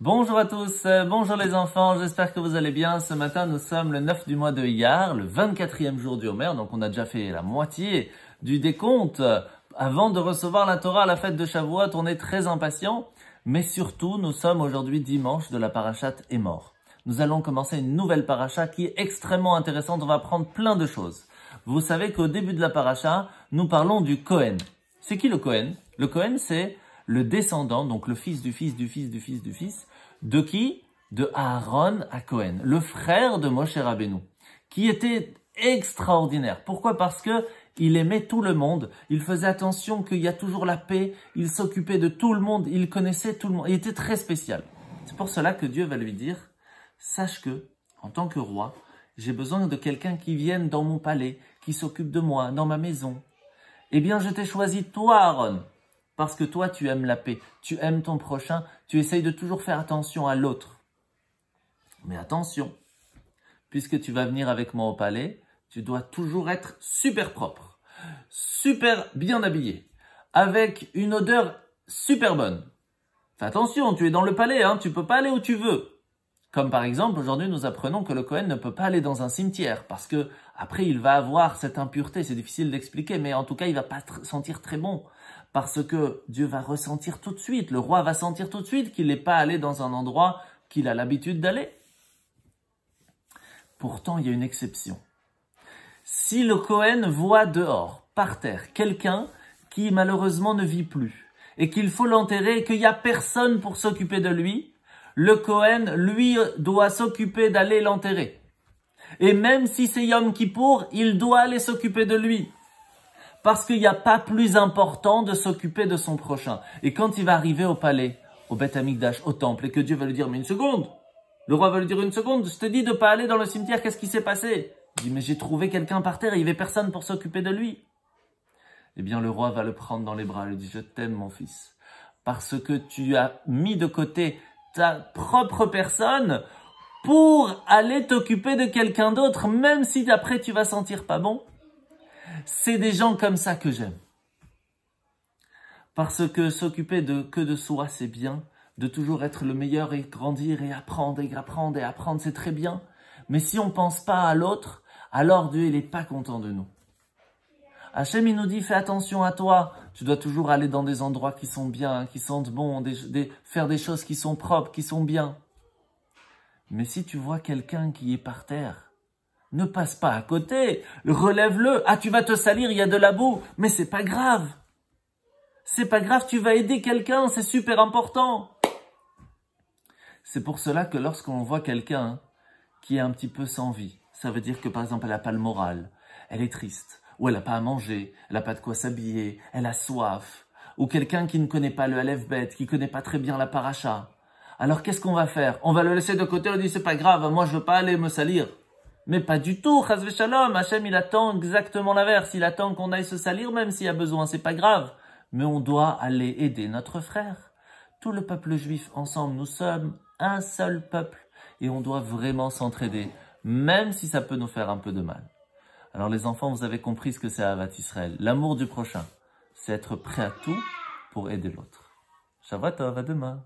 Bonjour à tous, bonjour les enfants, j'espère que vous allez bien. Ce matin, nous sommes le 9 du mois de Iyar, le 24e jour du Homer, donc on a déjà fait la moitié du décompte. Avant de recevoir la Torah à la fête de Shavuot, on est très impatients, mais surtout, nous sommes aujourd'hui dimanche de la parashat Emor. Nous allons commencer une nouvelle paracha qui est extrêmement intéressante, on va apprendre plein de choses. Vous savez qu'au début de la paracha, nous parlons du Kohen. C'est qui le Kohen? Le Kohen, c'est le descendant, donc le fils du fils du fils du fils du fils, de qui? De Aaron à Kohen, le frère de Moshe Rabbeinu, qui était extraordinaire. Pourquoi? Parce que il aimait tout le monde, il faisait attention qu'il y a toujours la paix, il s'occupait de tout le monde, il connaissait tout le monde, il était très spécial. C'est pour cela que Dieu va lui dire, sache que, en tant que roi, j'ai besoin de quelqu'un qui vienne dans mon palais, qui s'occupe de moi, dans ma maison. Eh bien, je t'ai choisi toi, Aaron. Parce que toi, tu aimes la paix, tu aimes ton prochain, tu essayes de toujours faire attention à l'autre. Mais attention, puisque tu vas venir avec moi au palais, tu dois toujours être super propre, super bien habillé, avec une odeur super bonne. Fais attention, tu es dans le palais, hein, tu peux pas aller où tu veux. Comme par exemple, aujourd'hui, nous apprenons que le Kohen ne peut pas aller dans un cimetière parce que après, il va avoir cette impureté. C'est difficile d'expliquer, mais en tout cas, il va pas sentir très bon parce que Dieu va ressentir tout de suite. Le roi va sentir tout de suite qu'il n'est pas allé dans un endroit qu'il a l'habitude d'aller. Pourtant, il y a une exception. Si le Kohen voit dehors, par terre, quelqu'un qui malheureusement ne vit plus et qu'il faut l'enterrer et qu'il n'y a personne pour s'occuper de lui, le Kohen, lui, doit s'occuper d'aller l'enterrer. Et même si c'est Yom Kippour, il doit aller s'occuper de lui. Parce qu'il n'y a pas plus important de s'occuper de son prochain. Et quand il va arriver au palais, au Beth Amikdash, au temple, et que Dieu va lui dire, mais une seconde, le roi va lui dire une seconde, je te dis de pas aller dans le cimetière, qu'est-ce qui s'est passé? Il dit, mais j'ai trouvé quelqu'un par terre, il n'y avait personne pour s'occuper de lui. Eh bien, le roi va le prendre dans les bras, il lui dit, je t'aime mon fils. Parce que tu as mis de côté ta propre personne pour aller t'occuper de quelqu'un d'autre, même si après tu vas sentir pas bon. C'est des gens comme ça que j'aime. Parce que s'occuper que de soi, c'est bien. De toujours être le meilleur et grandir et apprendre et apprendre et apprendre, c'est très bien. Mais si on pense pas à l'autre, alors Dieu, il est pas content de nous. Hachem, il nous dit, fais attention à toi. Tu dois toujours aller dans des endroits qui sont bien, qui sentent bon, faire des choses qui sont propres, qui sont bien. Mais si tu vois quelqu'un qui est par terre, ne passe pas à côté, relève-le. Ah, tu vas te salir, il y a de la boue, mais c'est pas grave. C'est pas grave, tu vas aider quelqu'un, c'est super important. C'est pour cela que lorsqu'on voit quelqu'un qui est un petit peu sans vie, ça veut dire que par exemple, elle n'a pas le moral, elle est triste, ou elle n'a pas à manger, elle n'a pas de quoi s'habiller, elle a soif, ou quelqu'un qui ne connaît pas le Aleph Bet, qui ne connaît pas très bien la paracha. Alors qu'est-ce qu'on va faire? On va le laisser de côté, on dit c'est pas grave, moi je veux pas aller me salir. Mais pas du tout, chas v'shalom, Hachem il attend exactement l'inverse, il attend qu'on aille se salir même s'il y a besoin, c'est pas grave. Mais on doit aller aider notre frère. Tout le peuple juif ensemble, nous sommes un seul peuple et on doit vraiment s'entraider, même si ça peut nous faire un peu de mal. Alors les enfants, vous avez compris ce que c'est Ahavat Israël. L'amour du prochain, c'est être prêt à tout pour aider l'autre. Shabbat Tov, à demain.